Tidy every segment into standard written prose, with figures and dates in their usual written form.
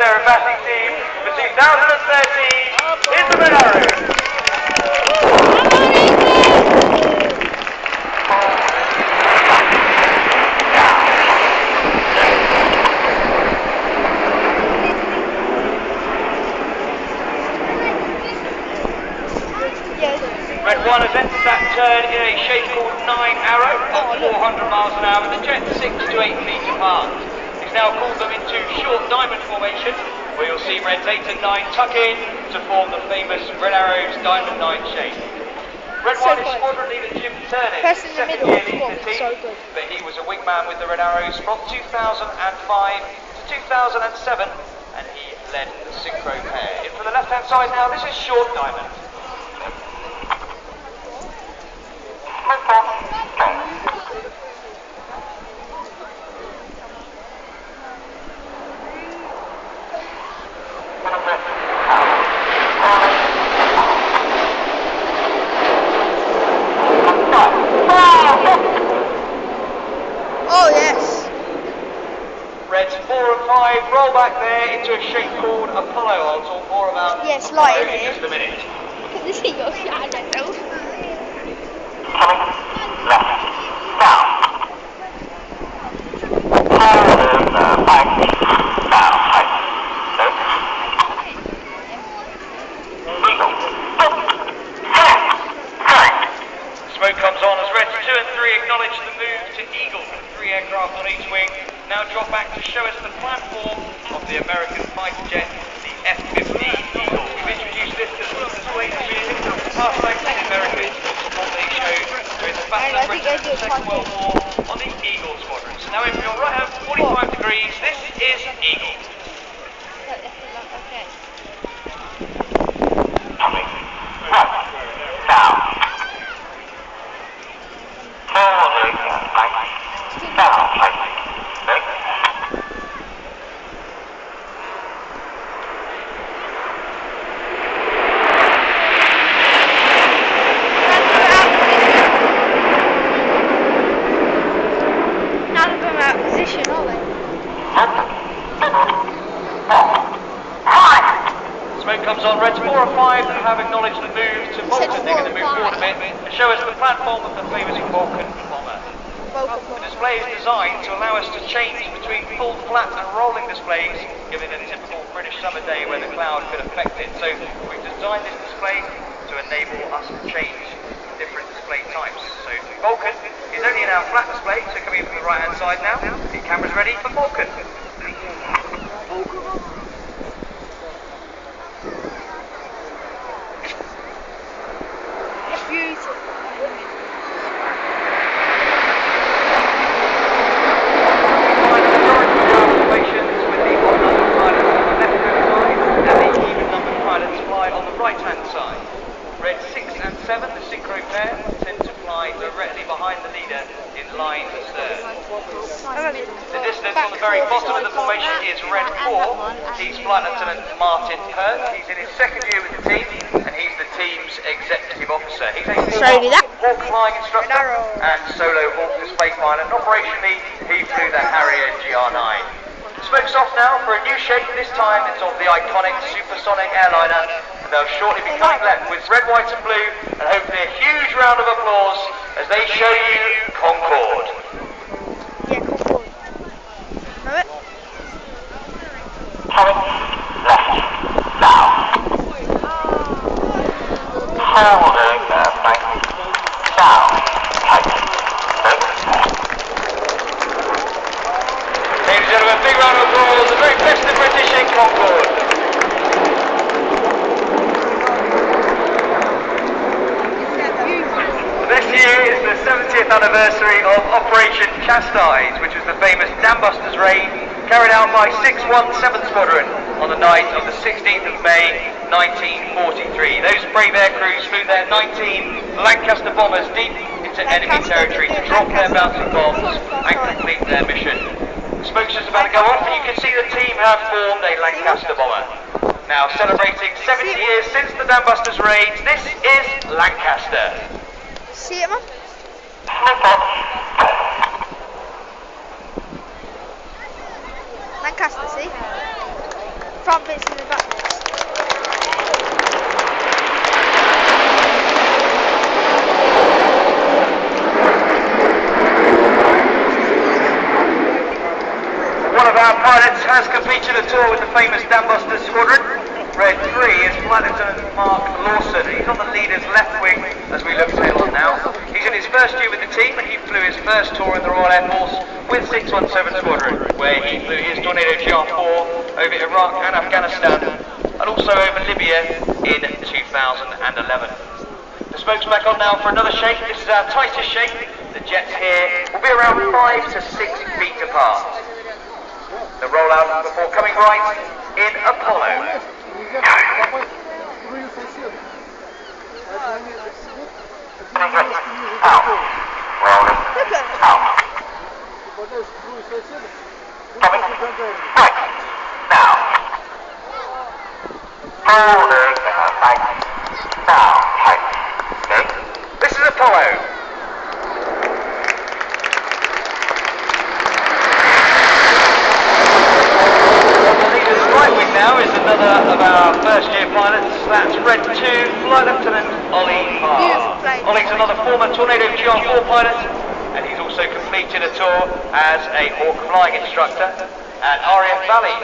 their batting team for 2013 is the Red Arrows. Red 1 has entered that turn in a shape called 9 Arrow at 400 miles an hour with a jet 6 to 8 feet apart. He's now called them into short diamond formation, where you'll see Reds 8 and 9 tuck in to form the famous Red Arrows Diamond 9 shape. Red 1 is squadron leader Jim Turner, second year leading the team, but he was a wingman with the Red Arrows from 2005 to 2007, and he led the synchro pair. In for the left-hand side now, this is short diamond. Oh yes. Reds 4 and 5 roll back there into a shape called Apollo. I'll talk more about Apollo in just a minute. This is your shot yourself. Smoke comes on as Reds 2 and 3 acknowledge the move to Eagle with 3 aircraft on each wing. Now drop back to show us the platform of the American fighter jet, the F-50 Eagle. We've introduced this to the display this year. Past life the Americans support they showed during the Battle of Britain in the Second World War on the Eagle squadrons. Now in your right hand 45 degrees, this is Eagle. Okay. Coming. Right. Now. Forward. Now. Smoke comes on. Reds 4 and 5 have acknowledged the move to Bolton. They're going to move forward a bit and show us the platform of the famous Vulcan bomber. The display is designed to allow us to change between full, flat and rolling displays, given a typical British summer day where the cloud could affect it. So we've designed this display to enable us to change different display types. So Vulcan is only in our flat display, so coming in from the right hand side now. The camera's ready for Vulcan. Red 6 and 7, the synchro pair, tend to fly directly behind the leader in line astern. The distance on the very bottom of the formation is Red 4. He's Flight Lieutenant Martin Hurt. He's in his second year with the team, and he's the team's executive officer. He's a Hawk flying instructor and solo Hawk display pilot. And operationally, he flew the Harrier GR9. Smoke's off now for a new shape. This time it's of the iconic supersonic airliner. They'll shortly be coming left with red, white and blue, and hopefully a huge round of applause as they show you Concorde. Yeah, Concorde. Know it? Coming left. Now. Holding bank. Down. Tight. Ladies and gentlemen, big round of applause. The very best of British in Concorde. This year is the 70th anniversary of Operation Chastise, which was the famous Dam Busters raid carried out by 617 Squadron on the night of the 16th of May 1943. Those brave air crews flew their 19 Lancaster bombers deep into enemy territory to drop their bouncing bombs and complete their mission. The smoke's just about to go off, and you can see the team have formed a Lancaster bomber. Now celebrating 70 years since the Dam Busters raids, this is Lancaster. See it, man? Lancaster, see? Front bits and the back bits. One of our pilots has completed a tour with the famous Dambuster Squadron. Red 3 is Flight Lieutenant Mark Lawson. He's on the leader's left wing as we look tail on now. He's in his first year with the team and he flew his first tour in the Royal Air Force with 617 Squadron, where he flew his Tornado GR4 over Iraq and Afghanistan and also over Libya in 2011. The smoke's back on now for another shake. This is our tightest shake. The jets here will be around 5 to 6 feet apart. The rollout before coming right in Apollo. This is Apollo. Now is another of our first year pilots. That's Red 2, Flight Lieutenant Ollie Parr. Ollie's another former Tornado GR4 pilot and he's also completed a tour as a Hawk flying instructor at RAF Valley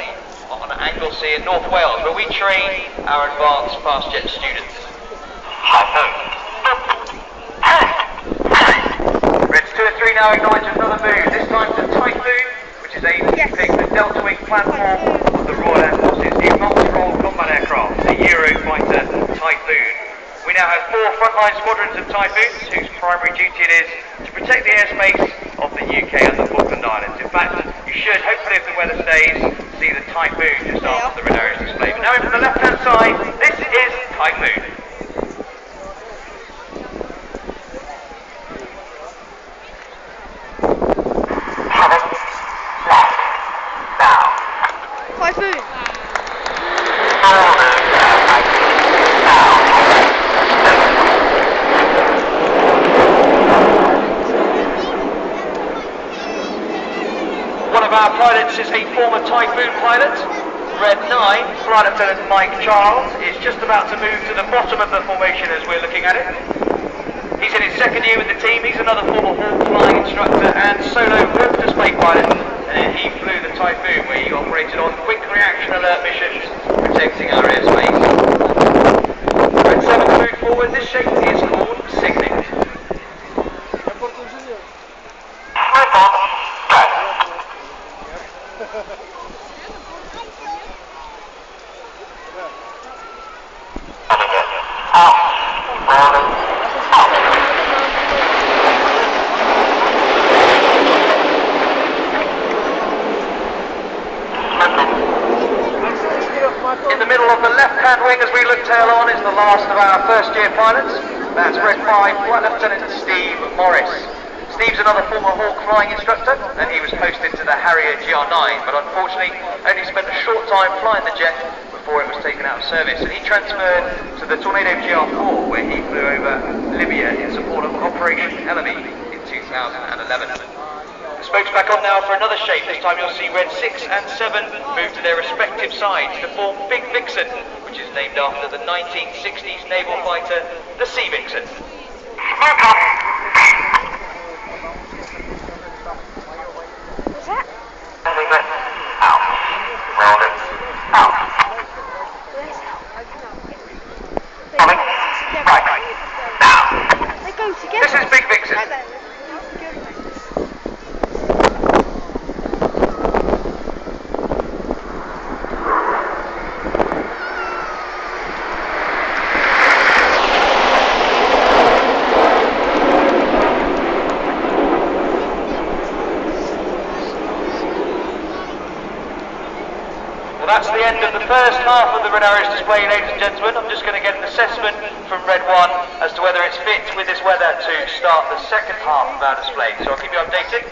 on Anglesey in North Wales, where we train our advanced fast jet students. Reds 2 and 3 now acknowledge another move, this time to Typhoon, which is aimed to pick the Delta Wing platform of the Royal Air Force's new multi-role combat aircraft, the Eurofighter Typhoon. We now have 4 frontline squadrons of Typhoons, whose primary duty it is to protect the airspace of the UK and the Falkland Islands. In fact, you should, hopefully if the weather stays, see the Typhoon just after the red arrows display. But now from the left-hand side, this is Typhoon. Typhoon. One of our pilots is a former Typhoon pilot. Red 9, Flight Lieutenant Mike Charles, is just about to move to the bottom of the formation as we're looking at it. He's in his second year with the team. He's another former Hawk flying instructor and solo walk display pilot. And he flew the Typhoon, where he operated on quick reaction alert missions, protecting our airspace. Red 7 move forward. This shape is called Signet. In the middle of the left-hand wing as we look tail on is the last of our first year pilots. That's Red 5, Flight Lieutenant Steve Morris. Steve's another former Hawk flying instructor and he was posted to the Harrier GR9, but unfortunately only spent a short time flying the jet before it was taken out of service, and he transferred to the Tornado GR4 where he flew over Libya in support of Operation Elemi in 2011. The smoke's back on now for another shape. This time you'll see Red 6 and 7 move to their respective sides to form Big Vixen, which is named after the 1960s naval fighter, the Sea Vixen. What's that? They go together. This is Big Vixen. That's the end of the first half of the red arrows display, ladies and gentlemen. I'm just going to get an assessment from Red 1 as to whether it's fit with this weather to start the second half of our display. So I'll keep you updated.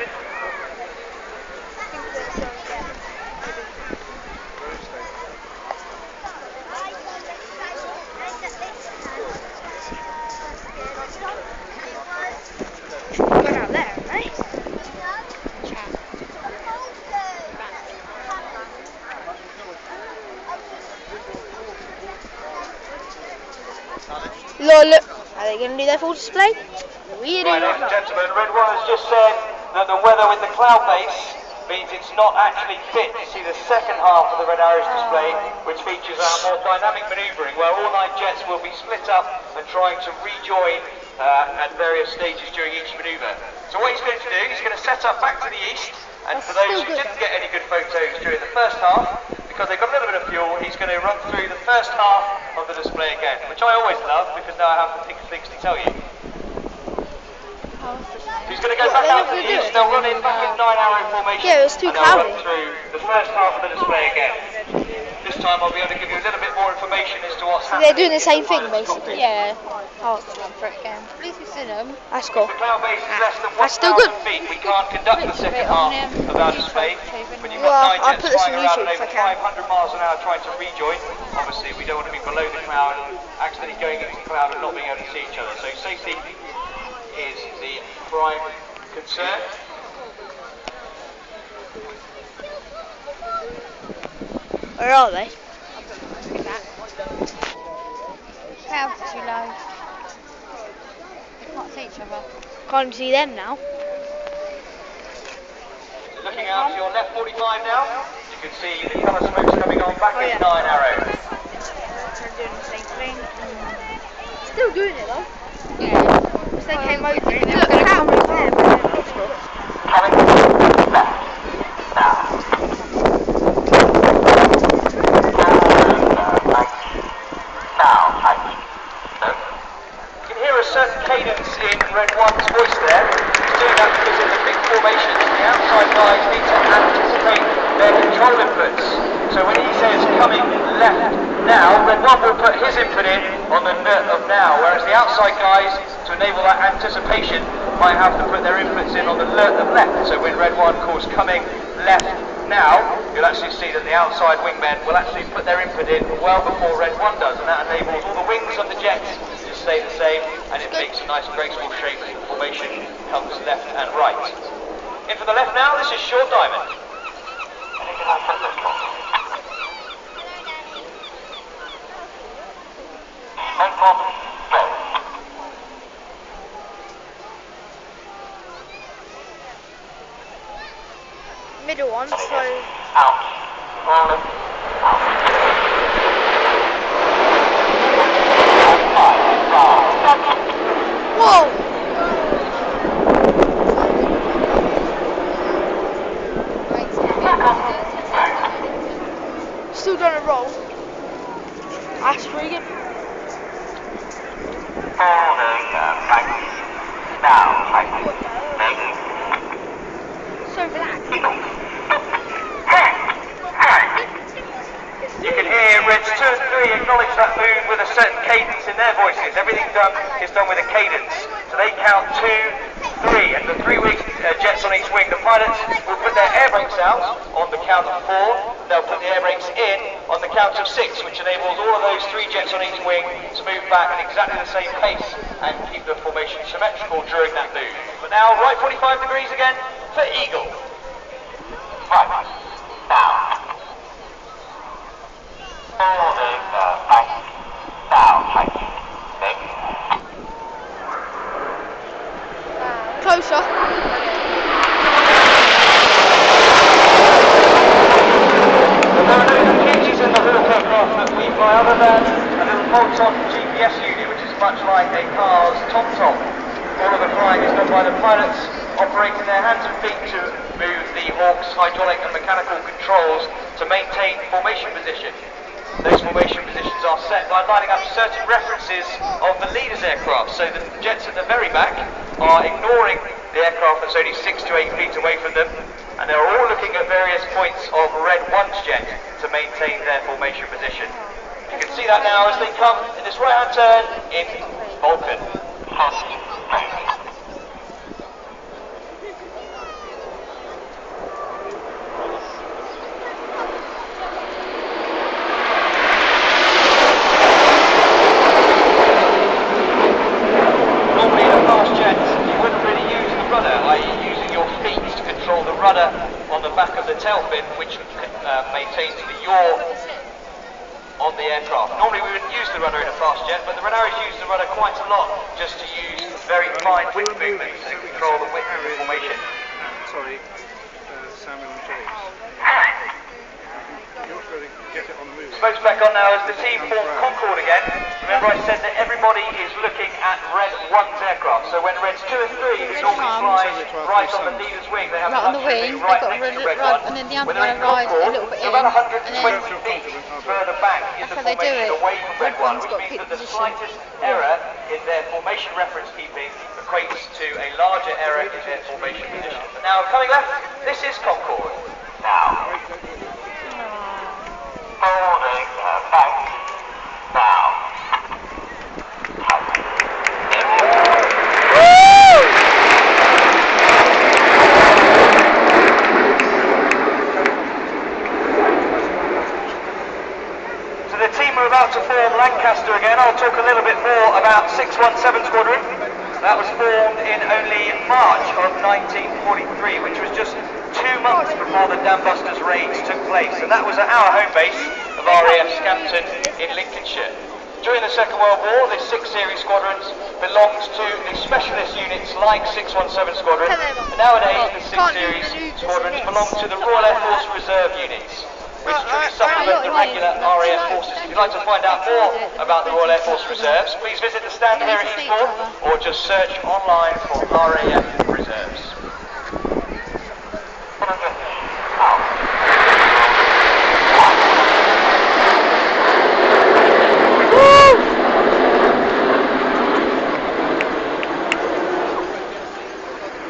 Go down there, right? Lol. Are they going to do their full display? We do. Right, ladies and gentlemen, Red One has just said that the weather with the cloud base means it's not actually fit to see the second half of the Red Arrows display, which features our more dynamic manoeuvring, where all 9 jets will be split up and trying to rejoin at various stages during each manoeuvre. So what he's going to do, he's going to set up back to the east, and for those who didn't get any good photos during the first half, because they've got a little bit of fuel, he's going to run through the first half of the display again, which I always love because now I have things to tell you. So he's going to go back out to the east, they'll run in back in 9-arrow formation, Yeah, it was too and they'll run cloudy. through the first half of the display again. This time I'll be able to give you a little bit more information as to what's So happening. they're doing the same in thing pilot's basically. cockpit. Yeah. Oh, it's one for it again. At least we've seen them. That's cool. The cloud base is less than That's still good. 1,000 feet. We can't conduct the second half of our display. When you've Well, got 9 I'll jets put this flying on around YouTube at if I over can. 500 miles an hour trying to rejoin, obviously we don't want to be below the cloud and accidentally going into the cloud and not being able to see each other. So safety is the prime concern. Where are they? Clouds too low. They can't see each other. Can't see them now. Looking out to your left 45 now, you can see the colour smokes coming on back in 9-arrow. They're doing the same thing. Still doing it though. Yeah. Because they came over. they're Look, gonna how many there? Coming left. Now. Now, height. You can hear a certain cadence in Red One's voice there. He's doing that because in the big formations, the outside guys need to anticipate their control inputs. So when he says coming left now, Red One will put his input in on the nut of now, whereas the outside guys, to enable that anticipation, might have to put their inputs in on the lurt of left. So when Red One calls coming left now, you'll actually see that the outside wingmen will actually put their input in well before Red One does, and that enables all the wings of the jets to stay the same, and it makes a nice graceful shape as the formation comes left and right. In for the left now, this is short diamond. Middle one, so Out. Rolling. whoa! Still done a roll. That's pretty good. Holding back. Now, height. So relaxed. You can hear Reds 2 and 3 acknowledge that move with a certain cadence in their voices. Everything done is done with a cadence. So they count 2, 3, and the 3 jets on each wing. The pilots will put their air brakes out on the count of 4. They'll put the air brakes in on the count of 6, which enables all of those 3 jets on each wing to move back at exactly the same pace and keep the formation symmetrical during that move. But now, right 45 degrees again for Eagle. Right. Now. Holding back. Now, height. Closer. There are no computers in the Hawk aircraft that we fly other than a little bolt-on GPS unit, which is much like a car's tom-tom. All of the flying is done by the pilots, operating their hands and feet to move the Hawk's hydraulic and mechanical controls to maintain formation position. Those formation positions are set by lining up certain references of the leader's aircraft, so the jets at the very back are ignoring the aircraft that's only 6 to 8 feet away from them, and they're all looking at various points of Red 1's jet to maintain their formation position. You can see that now as they come in this right-hand turn in Vulcan. Normally in a fast jet, you wouldn't really use the rudder, i.e. using your feet to control the rudder on the back of the tail fin, which maintains the yaw on the the aircraft. Normally we wouldn't use the rudder in a fast jet, but the Renaris use the rudder quite a lot just to use very fine wind movements and control the wind of the formation. Sorry, Samuel and James. You're going to get it on the move. Smoke's back on now as the team form Concorde again. Remember I said that everybody is looking at Red 1's aircraft. So when Reds 2 and 3 normally fly right on the leader's wing, they have Right on the luxury wing, being right they've got next to red, Red 1. and then the other When they're one in arrives a Concorde, little bit they're in, about and 120 then feet further back in the that's how they do formation it. away from Red Red 1, one's which got means peak that the position. slightest error in their formation reference keeping equates to a larger error in their formation position. Now coming left, this is Concorde. Now. Holding back. Now. So the team are about to form Lancaster again. I'll talk a little bit more about 617 Squadron. That was formed in only March of 1943, which was just 2 months before the Dam Busters raids took place. And that was at our home base of RAF Scampton in Lincolnshire. During the Second World War, this 6 series squadrons belongs to the specialist units like 617 Squadron. And nowadays, the 6 series squadrons belong to the Royal Air Force Reserve units, which truly supplement the regular RAF forces. If you'd like to find out more about the Royal Air Force Reserves, please visit the stand here at Eastbourne or just search online for RAF Reserves.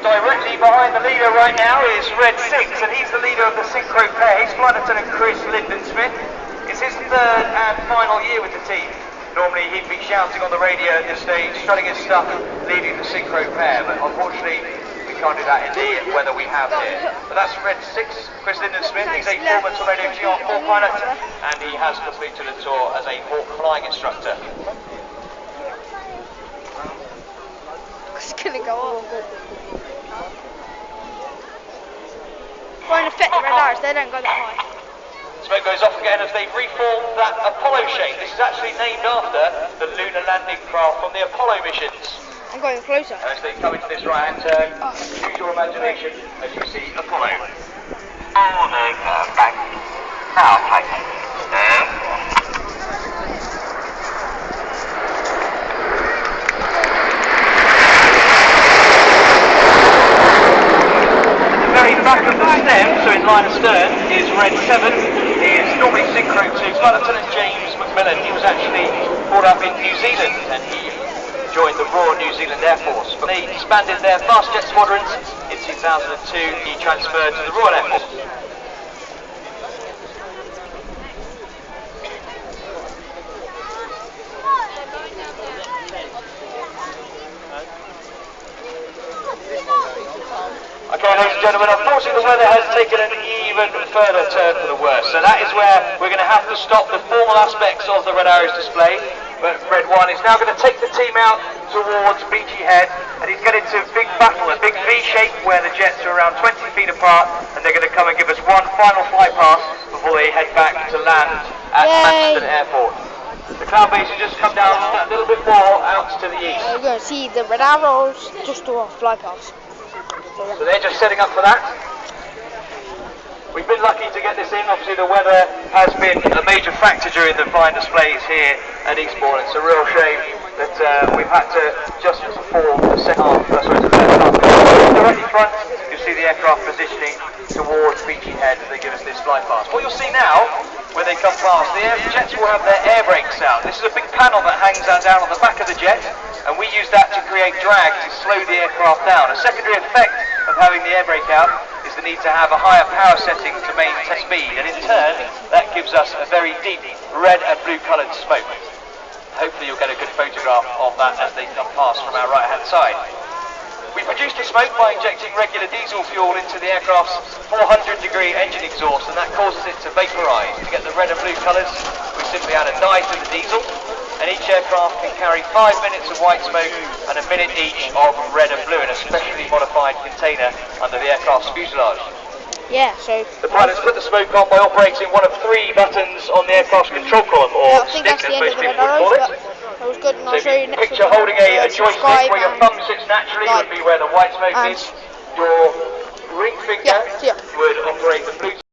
Directly behind the leader right now is Red 6, and he's the leader of the synchro pair. He's Flight Lieutenant Chris Linden-Smith. It's his 3rd and final year with the team. Normally he'd be shouting on the radio at this stage, strutting his stuff, leading the synchro pair, but unfortunately we can't do that in the weather we have here. But that's Red 6, Chris Linden-Smith. He's a former Tornado GR4 pilot, and he has completed a tour as a Hawk flying instructor. It's gonna go on. Won't affect the radars, they don't go that high. Smoke goes off again as they've reformed that Apollo shape. This is actually named after the lunar landing craft from the Apollo missions. I'm going closer. As they come into this right-hand turn, use your imagination as you see Apollo. Holding back. Now, tight. Very back of the stem, so in line of stern, is Red 7. He is normally synchro to Flight Lieutenant James McMillan. He was actually brought up in New Zealand and he joined the Royal New Zealand Air Force. But they disbanded their fast jet squadrons in 2002. He transferred to the Royal Air Force. Okay, ladies and gentlemen, unfortunately the weather has taken an even further turn for the worse. So that is where we're going to have to stop the formal aspects of the Renaris display. But Red 1 is now going to take the team out towards Beachy Head, and he's getting to a big battle, a big V shape where the jets are around 20 feet apart, and they're going to come and give us one final flight pass before they head back to land at Manchester Airport. The cloud base has just come down a little bit more out to the east. You're going to see the radars just do a fly pass. So they're just setting up for that. We've been lucky to get this in. Obviously the weather has been a major factor during the flying displays here at Eastbourne. It's a real shame that we've had to just perform the second half, the third half. Directly front, you'll see the aircraft positioning towards Beachy Head as they give us this flight pass. What you'll see now, when they come past, the jets will have their air brakes out. This is a big panel that hangs down on the back of the jet, and we use that to create drag to slow the aircraft down. A secondary effect of having the air brake out is the need to have a higher power setting to maintain speed, and in turn that gives us a very deep red and blue coloured smoke. Hopefully you'll get a good photograph of that as they come past from our right hand side. We produce the smoke by injecting regular diesel fuel into the aircraft's 400-degree engine exhaust, and that causes it to vaporise. To get the red and blue colours, we simply add a dye to the diesel, and each aircraft can carry 5 minutes of white smoke and a minute each of red and blue in a specially modified container under the aircraft's fuselage. Yeah, so The pilots put the smoke on by operating one of 3 buttons on the aircraft's control column, yeah, or I think stick that's as the end most of the red people would arrows, call it. but that was good, and So I'll if show you you next picture week. holding a joystick Subscribe where your and thumb sits naturally like, would be where the white smoke and is. Your ring finger yeah, see ya. would operate the blue